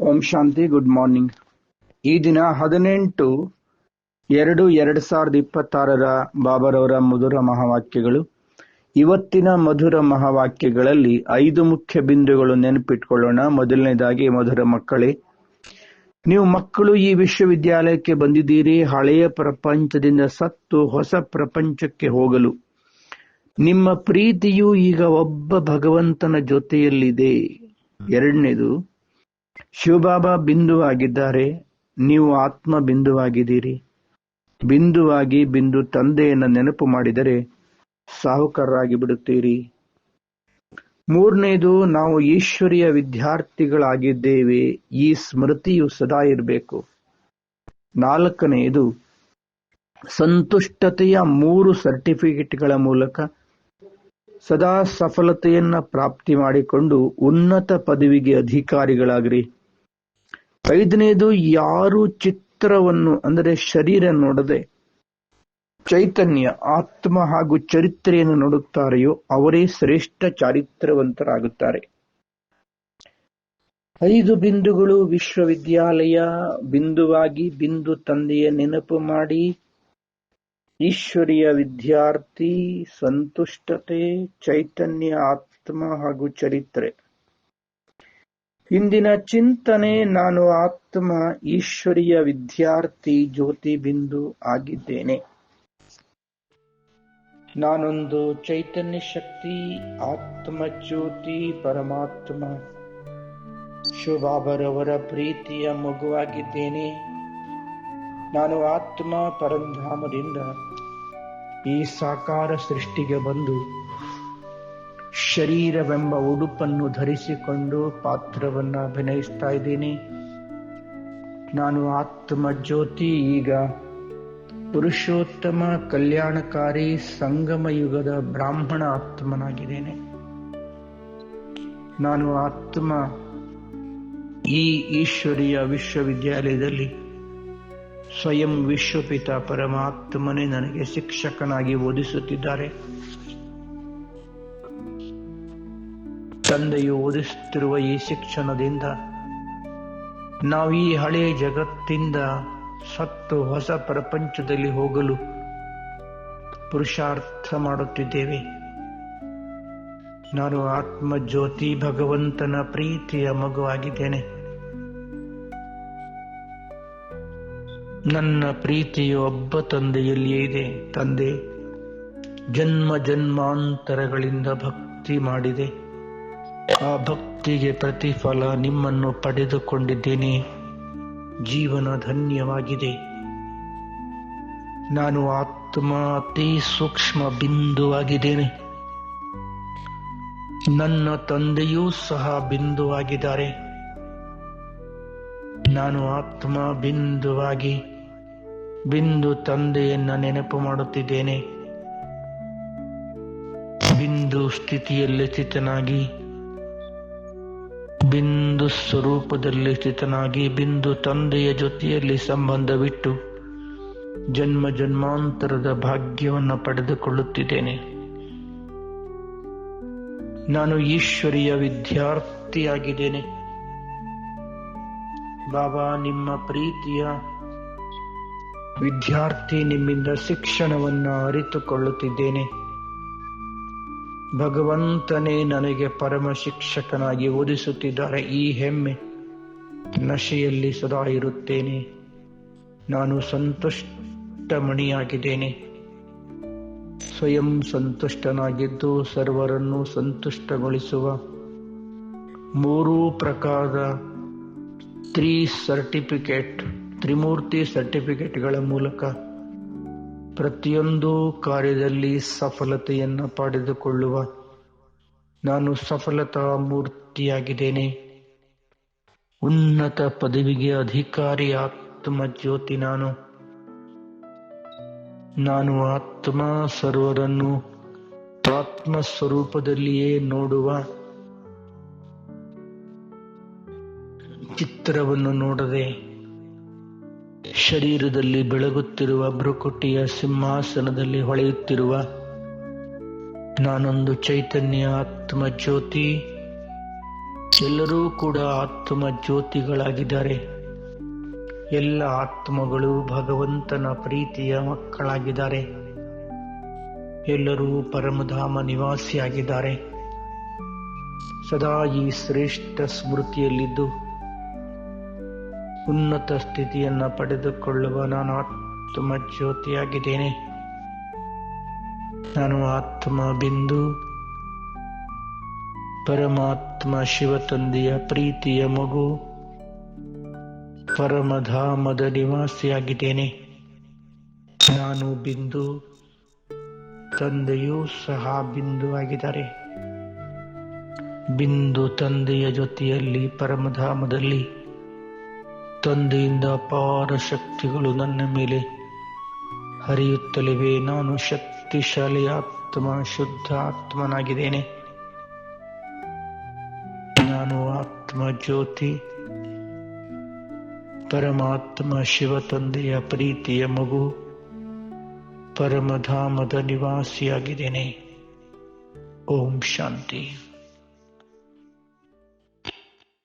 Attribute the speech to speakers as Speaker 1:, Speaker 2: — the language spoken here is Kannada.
Speaker 1: ಓಂ ಶಾಂತಿ. Good morning. ಈ ದಿನ 18/2/2026 ಬಾಬಾರವರ ಮಧುರ ಮಹಾವಾಕ್ಯಗಳು. ಇವತ್ತಿನ ಮಧುರ ಮಹಾವಾಕ್ಯಗಳಲ್ಲಿ 5 ಮುಖ್ಯ ಬಿಂದುಗಳು ನೆನಪಿಟ್ಕೊಳ್ಳೋಣ. ಮೊದಲನೇದಾಗಿ, ಮಧುರ ಮಕ್ಕಳೇ, ನೀವು ಮಕ್ಕಳು ಈ ವಿಶ್ವವಿದ್ಯಾಲಯಕ್ಕೆ ಬಂದಿದ್ದೀರಿ ಹಳೆಯ ಪ್ರಪಂಚದಿಂದ ಸತ್ತು ಹೊಸ ಪ್ರಪಂಚಕ್ಕೆ ಹೋಗಲು. ನಿಮ್ಮ ಪ್ರೀತಿಯು ಈಗ ಒಬ್ಬ ಭಗವಂತನ ಜೊತೆಯಲ್ಲಿದೆ. ಎರಡನೇದು, ಶಿವಬಾಬಾ ಬಿಂದುವಾಗಿದ್ದಾರೆ, ನೀವು ಆತ್ಮ ಬಿಂದುವಾಗಿದ್ದೀರಿ. ಬಿಂದುವಾಗಿ ಬಿಂದು ತಂದೆಯನ್ನು ನೆನಪು ಮಾಡಿದರೆ ಸಾಹುಕಾರರಾಗಿ ಬಿಡುತ್ತೀರಿ. ಮೂರನೇದು, ನಾವು ಈಶ್ವರಿಯ ವಿದ್ಯಾರ್ಥಿಗಳಾಗಿದ್ದೇವೆ, ಈ ಸ್ಮೃತಿಯು ಸದಾ ಇರಬೇಕು. ನಾಲ್ಕನೆಯದು, ಸಂತುಷ್ಟತೆಯ 3 ಸರ್ಟಿಫಿಕೇಟ್ಗಳ ಮೂಲಕ ಸದಾ ಸಫಲತೆಯನ್ನ ಪ್ರಾಪ್ತಿ ಮಾಡಿಕೊಂಡು ಉನ್ನತ ಪದವಿಗೆ ಅಧಿಕಾರಿಗಳಾಗ್ರಿ. 5ನೇದು, ಯಾರು ಚಿತ್ರವನ್ನು ಅಂದರೆ ಶರೀರ ನೋಡದೆ ಚೈತನ್ಯ, ಆತ್ಮ ಹಾಗೂ ಚರಿತ್ರೆಯನ್ನು ನೋಡುತ್ತಾರೆಯೋ ಅವರೇ ಶ್ರೇಷ್ಠ ಚಾರಿತ್ರವಂತರಾಗುತ್ತಾರೆ. 5 ಬಿಂದುಗಳು ವಿಶ್ವವಿದ್ಯಾಲಯ. ಬಿಂದುವಾಗಿ ಬಿಂದು ತಂದೆಯ ನೆನಪು ಮಾಡಿ, ಈಶ್ವರಿಯ ವಿದ್ಯಾರ್ಥಿ, ಸಂತುಷ್ಟತೆ, ಚೈತನ್ಯ, ಆತ್ಮ ಹಾಗೂ ಚರಿತ್ರೆ. ಇಂದಿನ ಚಿಂತನೆ, ನಾನು ಆತ್ಮ, ಈಶ್ವರಿಯ ವಿದ್ಯಾರ್ಥಿ, ಜ್ಯೋತಿ ಬಿಂದು ಆಗಿದ್ದೇನೆ. ನಾನೊಂದು ಚೈತನ್ಯ ಶಕ್ತಿ, ಆತ್ಮ ಜ್ಯೋತಿ, ಪರಮಾತ್ಮ ಶಿವಬಾಬರವರ ಪ್ರೀತಿಯ ಮಗುವಾಗಿದ್ದೇನೆ. ನಾನು ಆತ್ಮ ಪರಂಧಾಮದಿಂದ ಈ ಸಾಕಾರ ಸೃಷ್ಟಿಗೆ ಬಂದು ಶರೀರವೆಂಬ ಉಡುಪನ್ನು ಧರಿಸಿಕೊಂಡು ಪಾತ್ರವನ್ನು ಅಭಿನಯಿಸ್ತಾ ಇದ್ದೀನಿ. ನಾನು ಆತ್ಮ ಜ್ಯೋತಿ, ಈಗ ಪುರುಷೋತ್ತಮ ಕಲ್ಯಾಣಕಾರಿ ಸಂಗಮ ಯುಗದ ಬ್ರಾಹ್ಮಣ ಆತ್ಮನಾಗಿದ್ದೇನೆ. ನಾನು ಆತ್ಮ ಈ ಈಶ್ವರಿಯ ವಿಶ್ವವಿದ್ಯಾಲಯದಲ್ಲಿ ಸ್ವಯಂ ವಿಶ್ವಪಿತ ಪರಮಾತ್ಮನೇ ನನಗೆ ಶಿಕ್ಷಕನಾಗಿ ಓದಿಸುತ್ತಿದ್ದಾರೆ. ತಂದೆಯು ಓದಿಸುತ್ತಿರುವ ಈ ಶಿಕ್ಷಣದಿಂದ ನಾವು ಈ ಹಳೆಯ ಜಗತ್ತಿಂದ ಸತ್ತು ಹೊಸ ಪ್ರಪಂಚದಲ್ಲಿ ಹೋಗಲು ಪುರುಷಾರ್ಥ ಮಾಡುತ್ತಿದ್ದೇವೆ. ನಾನು ಆತ್ಮ ಜ್ಯೋತಿ, ಭಗವಂತನ ಪ್ರೀತಿಯ ಮಗುವಾಗಿದ್ದೇನೆ. ನನ್ನ ಪ್ರೀತಿಯು ಒಬ್ಬ ತಂದೆಯಲ್ಲಿಯೇ ಇದೆ. ತಂದೆ ಜನ್ಮ ಜನ್ಮಾಂತರಗಳಿಂದ ಭಕ್ತಿ ಮಾಡಿದೆ, ಆ ಭಕ್ತಿಗೆ ಪ್ರತಿಫಲ ನಿಮ್ಮನ್ನು ಪಡೆದುಕೊಂಡಿದ್ದೇನೆ. ಜೀವನ ಧನ್ಯವಾಗಿದೆ. ನಾನು ಆತ್ಮ ಅತಿ ಸೂಕ್ಷ್ಮ ಬಿಂದುವಾಗಿದ್ದೇನೆ. ನನ್ನ ತಂದೆಯೂ ಸಹ ಬಿಂದುವಾಗಿದ್ದಾರೆ. ನಾನು ಆತ್ಮ ಬಿಂದುವಾಗಿ ಬಿಂದು ತಂದೆಯನ್ನ ನೆನಪು ಮಾಡುತ್ತಿದ್ದೇನೆ. ಬಿಂದು ಸ್ಥಿತಿಯಲ್ಲಿ ಸ್ಥಿತನಾಗಿ, ಬಿಂದು ಸ್ವರೂಪದಲ್ಲಿ ಸ್ಥಿತನಾಗಿ, ಬಿಂದು ತಂದೆಯ ಜೊತೆಯಲ್ಲಿ ಸಂಬಂಧವಿಟ್ಟು ಜನ್ಮ ಜನ್ಮಾಂತರದ ಭಾಗ್ಯವನ್ನು ಪಡೆದುಕೊಳ್ಳುತ್ತಿದ್ದೇನೆ. ನಾನು ಈಶ್ವರಿಯ ವಿದ್ಯಾರ್ಥಿಯಾಗಿದ್ದೇನೆ. ಬಾಬಾ, ನಿಮ್ಮ ಪ್ರೀತಿಯ ವಿದ್ಯಾರ್ಥಿ, ನಿಮ್ಮಿಂದ ಶಿಕ್ಷಣವನ್ನು ಅರಿತುಕೊಳ್ಳುತ್ತಿದ್ದೇನೆ. ಭಗವಂತನೇ ನನಗೆ ಪರಮ ಶಿಕ್ಷಕನಾಗಿ ಓದಿಸುತ್ತಿದ್ದಾರೆ. ಈ ಹೆಮ್ಮೆ ನಶೆಯಲ್ಲಿ ಸದಾ ಇರುತ್ತೇನೆ. ನಾನು ಸಂತುಷ್ಟ ಮಣಿಯಾಗಿದ್ದೇನೆ. ಸ್ವಯಂ ಸಂತುಷ್ಟನಾಗಿದ್ದು ಸರ್ವರನ್ನು ಸಂತುಷ್ಟಗೊಳಿಸುವ 3 ಪ್ರಕಾರದ ತ್ರಿಮೂರ್ತಿ ಸರ್ಟಿಫಿಕೇಟ್ಗಳ ಮೂಲಕ ಪ್ರತಿಯೊಂದು ಕಾರ್ಯದಲ್ಲಿ ಸಫಲತೆಯನ್ನು ಪಡೆದುಕೊಳ್ಳುವ ನಾನು ಸಫಲತಾ ಮೂರ್ತಿಯಾಗಿದ್ದೇನೆ. ಉನ್ನತ ಪದವಿಗೆ ಅಧಿಕಾರಿ ಆತ್ಮ ಜ್ಯೋತಿ ನಾನು ಆತ್ಮ, ಸರ್ವರನ್ನು ಆತ್ಮ ಸ್ವರೂಪದಲ್ಲಿಯೇ ನೋಡುವ, ಚಿತ್ರವನ್ನು ನೋಡದೆ ಶರೀರದಲ್ಲಿ ಬೆಳಗುತ್ತಿರುವ ಭ್ರುಕುಟಿಯ ಸಿಂಹಾಸನದಲ್ಲಿ ಹೊಳೆಯುತ್ತಿರುವ ನಾನೊಂದು ಚೈತನ್ಯ ಆತ್ಮ ಜ್ಯೋತಿ. ಎಲ್ಲರೂ ಕೂಡ ಆತ್ಮ ಜ್ಯೋತಿಗಳಾಗಿದ್ದಾರೆ. ಎಲ್ಲ ಆತ್ಮಗಳು ಭಗವಂತನ ಪ್ರೀತಿಯ ಮಕ್ಕಳಾಗಿದ್ದಾರೆ. ಎಲ್ಲರೂ ಪರಮಧಾಮ ನಿವಾಸಿಯಾಗಿದ್ದಾರೆ. ಸದಾ ಈ ಶ್ರೇಷ್ಠ ಸ್ಮೃತಿಯಲ್ಲಿದ್ದು ಉನ್ನತ ಸ್ಥಿತಿಯನ್ನು ಪಡೆದುಕೊಳ್ಳುವ ನಾನು ಆತ್ಮ ಜ್ಯೋತಿಯಾಗಿದ್ದೇನೆ. ನಾನು ಆತ್ಮ ಬಿಂದು, ಪರಮಾತ್ಮ ಶಿವತಂದೆಯ ಪ್ರೀತಿಯ ಮಗು, ಪರಮಧಾಮದ ನಿವಾಸಿಯಾಗಿದ್ದೇನೆ. ನಾನು ಬಿಂದು, ತಂದೆಯೂ ಸಹ ಬಿಂದು ಆಗಿದ್ದಾರೆ. ಬಿಂದು ತಂದೆಯ ಜೊತೆಯಲ್ಲಿ ಪರಮಧಾಮದಲ್ಲಿ ತಂದೆಯಿಂದ ಅಪಾರ ಶಕ್ತಿಗಳು ನನ್ನ ಮೇಲೆ ಹರಿಯುತ್ತಲಿವೆ. ನಾನು ಶಕ್ತಿಶಾಲಿ ಆತ್ಮ, ಶುದ್ಧ ಆತ್ಮನಾಗಿದ್ದೇನೆ. ನಾನು ಆತ್ಮ ಜ್ಯೋತಿ, ಪರಮಾತ್ಮ ಶಿವತಂದೆಯ ಪ್ರೀತಿಯ ಮಗು, ಪರಮಧಾಮದ ನಿವಾಸಿಯಾಗಿದ್ದೇನೆ. ಓಂ ಶಾಂತಿ.